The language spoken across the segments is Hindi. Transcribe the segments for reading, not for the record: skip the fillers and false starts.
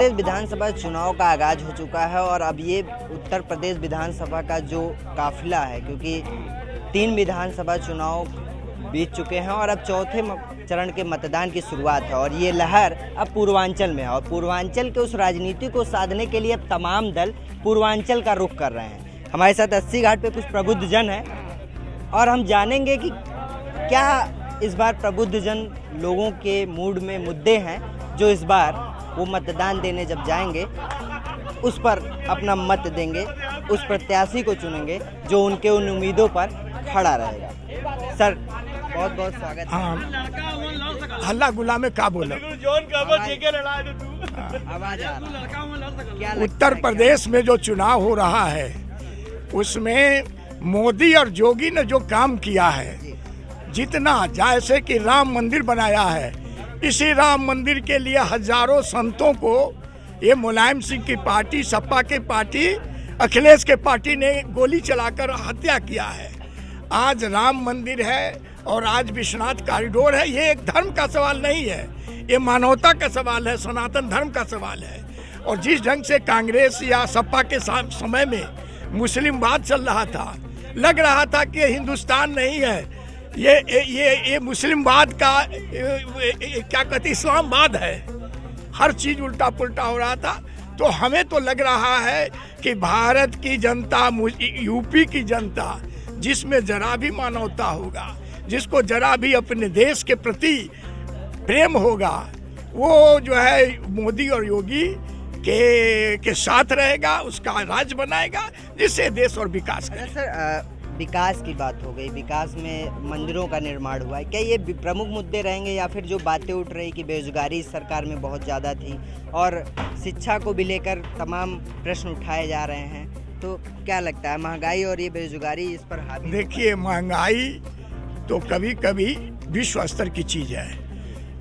प्रदेश विधानसभा चुनाव का आगाज हो चुका है और अब ये उत्तर प्रदेश विधानसभा का जो काफिला है, क्योंकि 3 विधानसभा चुनाव बीत चुके हैं और अब चौथे चरण के मतदान की शुरुआत है और ये लहर अब पूर्वांचल में है और पूर्वांचल के उस राजनीति को साधने के लिए अब तमाम दल पूर्वांचल का रुख कर रहे हैं। हमारे साथ 80 घाट पे कुछ प्रबुद्ध जन हैं और हम जानेंगे कि क्या इस बार प्रबुद्ध जन लोगों के मूड में मुद्दे हैं जो इस बार वो मतदान देने जब जाएंगे उस पर अपना मत देंगे, उस प्रत्याशी को चुनेंगे जो उनके उन उम्मीदों पर खड़ा रहेगा। सर बहुत बहुत स्वागत है। हल्ला गुला में क्या बोला, आवाज आ रहा। उत्तर प्रदेश में जो चुनाव हो रहा है उसमें मोदी और योगी ने जो काम किया है, जितना जैसे कि राम मंदिर बनाया है, इसी राम मंदिर के लिए हजारों संतों को ये मुलायम सिंह की पार्टी, सपा की पार्टी, अखिलेश के पार्टी ने गोली चलाकर हत्या किया है। आज राम मंदिर है और आज विश्वनाथ कॉरिडोर है। ये एक धर्म का सवाल नहीं है, ये मानवता का सवाल है, सनातन धर्म का सवाल है। और जिस ढंग से कांग्रेस या सपा के समय में मुस्लिमवाद चल रहा था, लग रहा था कि हिंदुस्तान नहीं है, ये मुस्लिमवाद का क्या कहते इस्लामाबाद है। हर चीज उल्टा पुल्टा हो रहा था। तो हमें तो लग रहा है कि भारत की जनता, यूपी की जनता, जिसमें जरा भी मानवता होगा, जिसको जरा भी अपने देश के प्रति प्रेम होगा, वो जो है मोदी और योगी के साथ रहेगा, उसका राज बनाएगा, जिससे देश और विकास करेगा। सर विकास की बात हो गई, विकास में मंदिरों का निर्माण हुआ है, क्या ये प्रमुख मुद्दे रहेंगे या फिर जो बातें उठ रही कि बेरोजगारी इस सरकार में बहुत ज़्यादा थी और शिक्षा को भी लेकर तमाम प्रश्न उठाए जा रहे हैं, तो क्या लगता है महंगाई और ये बेरोजगारी इस पर हावी? देखिए, महंगाई तो कभी कभी विश्व स्तर की चीज़ है।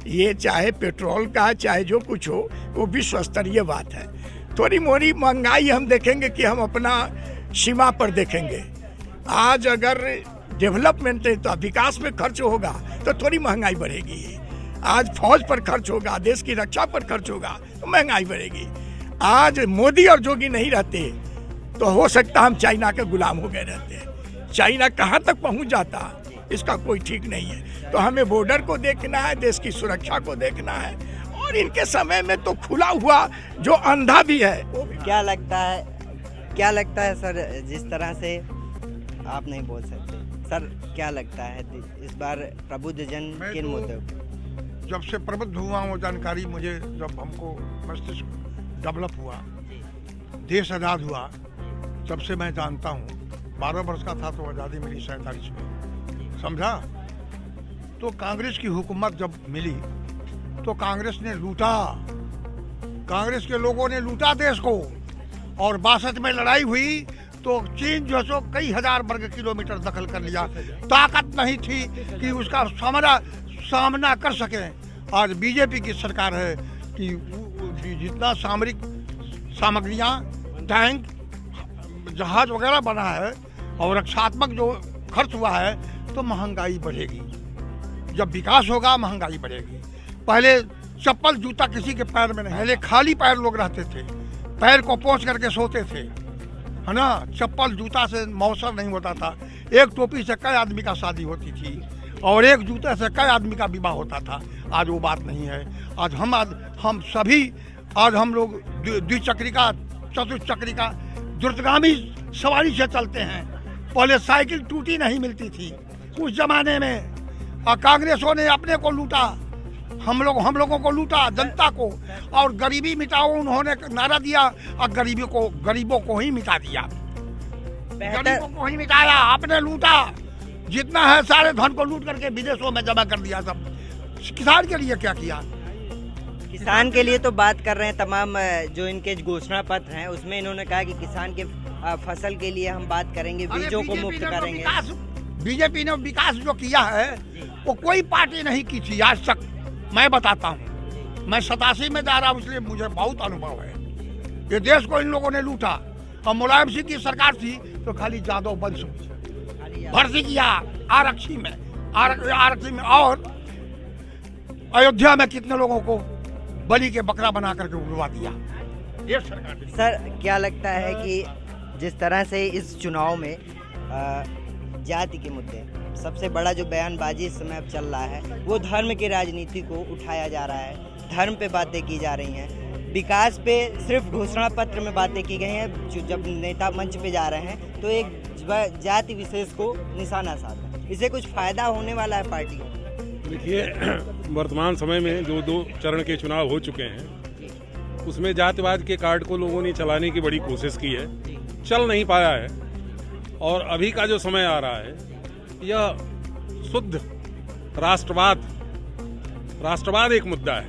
ये चाहे पेट्रोल का चाहे जो कुछ हो, वो विश्व स्तरीय बात है। थोड़ी मोड़ी महंगाई हम देखेंगे कि हम अपना सीमा पर देखेंगे। आज अगर डेवलपमेंट है तो विकास में खर्च होगा तो थोड़ी महंगाई बढ़ेगी। आज फौज पर खर्च होगा, देश की रक्षा पर खर्च होगा तो महंगाई बढ़ेगी। आज मोदी और जोगी नहीं रहते तो हो सकता हम चाइना के गुलाम हो गए रहते। चाइना कहाँ तक पहुँच जाता, इसका कोई ठीक नहीं है। तो हमें बॉर्डर को देखना है, देश की सुरक्षा को देखना है और इनके समय में तो खुला हुआ जो अंधा भी है वो भी। क्या लगता है सर, जिस तरह से आप नहीं बोल सकते सर, क्या लगता है इस बार प्रबुद्ध जन किन मुद्दों पर? जब से प्रबुद्ध हुआ वो जानकारी मुझे, जब हमको मस्तिष्क डेवलप हुआ, देश आज़ाद हुआ, तब से मैं जानता हूँ। 12 वर्ष का था तो आज़ादी मिली 47 में, समझा। तो कांग्रेस की हुकूमत जब मिली तो कांग्रेस ने लूटा, कांग्रेस के लोगों ने लूटा देश को। और 62 में लड़ाई हुई तो चीन जो सो कई हजार वर्ग किलोमीटर दखल कर लिया, ताकत नहीं थी कि उसका सामना कर सके। आज बीजेपी की सरकार है कि जितना सामरिक सामग्रियां, टैंक, जहाज वगैरह बना है और रक्षात्मक जो खर्च हुआ है, तो महंगाई बढ़ेगी। जब विकास होगा महंगाई बढ़ेगी। पहले चप्पल जूता किसी के पैर में नहीं, पहले खाली पैर लोग रहते थे, पैर को पोंछ करके सोते थे, है ना। चप्पल जूता से मौसम नहीं होता था। एक टोपी से कई आदमी का शादी होती थी और एक जूते से कई आदमी का विवाह होता था। आज वो बात नहीं है। आज हम लोग द्विचक्रिका, चतुर्चक्रिका, द्रुतगामी सवारी से चलते हैं। पहले साइकिल टूटी नहीं मिलती थी उस जमाने में। और कांग्रेसों ने अपने को लूटा, हम लोगों को लूटा, जनता को। और गरीबी मिटाओ उन्होंने नारा दिया और गरीबों को ही मिटा दिया, गरीबों को ही मिटाया, आपने लूटा। जितना है सारे धन को लूट करके विदेशों में जमा कर दिया। सब किसान के लिए क्या किया? किसान के लिए तो बात कर रहे हैं। तमाम जो इनके घोषणा पत्र हैं उसमें इन्होंने कहा कि किसान के फसल के लिए हम बात करेंगे, बीजों को मुक्त करेंगे। बीजेपी ने विकास जो किया है वो कोई पार्टी नहीं की थी आज तक। मैं बताता हूँ, मैं 87 में जा रहा हूँ, इसलिए मुझे बहुत अनुभव है। ये देश को इन लोगों ने लूटा। और मुलायम सिंह की सरकार थी तो खाली जादव वंश भर्ती किया आरक्षी में और अयोध्या में कितने लोगों को बलि के बकरा बना करके उड़वा दिया। ये सरकार ने। सर क्या लगता है कि जिस तरह से इस चुनाव में जाति के मुद्दे सबसे बड़ा जो बयानबाजी इस समय अब चल रहा है वो धर्म की राजनीति को उठाया जा रहा है, धर्म पे बातें की जा रही हैं, विकास पे सिर्फ घोषणा पत्र में बातें की गई हैं। जब नेता मंच पे जा रहे हैं तो एक जाति विशेष को निशाना साधा, इसे कुछ फायदा होने वाला है पार्टी को? देखिए, वर्तमान समय में जो 2 चरण के चुनाव हो चुके हैं उसमें जातिवाद के कार्ड को लोगों ने चलाने की बड़ी कोशिश की है, चल नहीं पाया है। और अभी का जो समय आ रहा है यह शुद्ध राष्ट्रवाद एक मुद्दा है,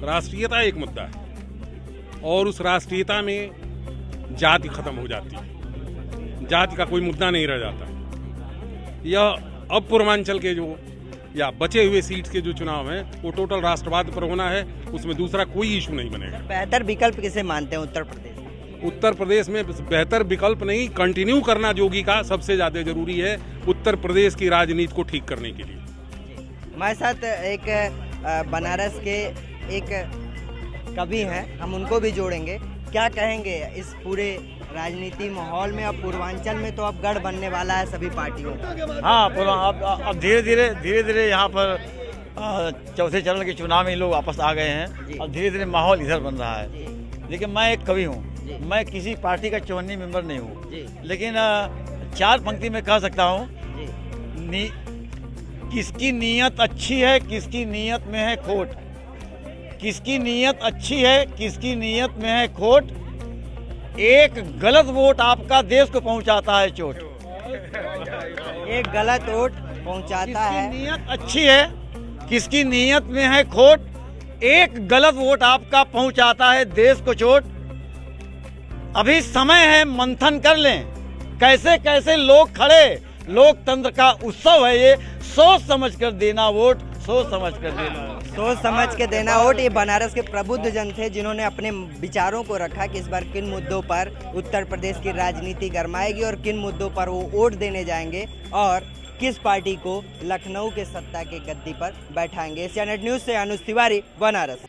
राष्ट्रीयता एक मुद्दा है, और उस राष्ट्रीयता में जाति खत्म हो जाती है, जाति का कोई मुद्दा नहीं रह जाता। यह अब पूर्वांचल के जो या बचे हुए सीट्स के जो चुनाव हैं वो टोटल राष्ट्रवाद पर होना है, उसमें दूसरा कोई इशू नहीं बनेगा। बेहतर विकल्प किसे मानते हैं उत्तर प्रदेश? उत्तर प्रदेश में बेहतर विकल्प नहीं, कंटिन्यू करना योगी का सबसे ज़्यादा जरूरी है उत्तर प्रदेश की राजनीति को ठीक करने के लिए। हमारे साथ एक बनारस के एक कवि हैं, हम उनको भी जोड़ेंगे। क्या कहेंगे इस पूरे राजनीति माहौल में? अब पूर्वांचल में तो अब गढ़ बनने वाला है सभी पार्टियों का। हाँ, अब धीरे धीरे यहाँ पर चौथे चरण के चुनाव में लोग वापस आ गए हैं और धीरे धीरे माहौल इधर बन रहा है। लेकिन मैं एक कवि हूँ, मैं किसी पार्टी का चुनावी मेंबर नहीं हूँ, लेकिन 4 पंक्ति में कह सकता हूँ, किसकी नीयत अच्छी है, किसकी नीयत में है खोट, किसकी नीयत अच्छी है, किसकी नीयत में है खोट, एक गलत वोट आपका देश को पहुंचाता है चोट। एक गलत वोट पहुंचाता है। किसकी नीयत अच्छी है, किसकी नीयत में है खोट, एक गलत वोट आपका पहुंचाता है देश को चोट। अभी समय है मंथन कर लें, कैसे कैसे लोग खड़े, लोकतंत्र का उत्सव है ये, सोच समझ कर देना वोट, सोच समझ कर देना वोट, सोच समझ के देना वोट। ये बनारस के प्रबुद्ध जन थे जिन्होंने अपने विचारों को रखा कि इस बार किन मुद्दों पर उत्तर प्रदेश की राजनीति गरमाएगी और किन मुद्दों पर वो वोट देने जाएंगे और किस पार्टी को लखनऊ के सत्ता के गद्दी पर बैठाएंगे। एशियानेट न्यूज़ से अनुज तिवारी, बनारस।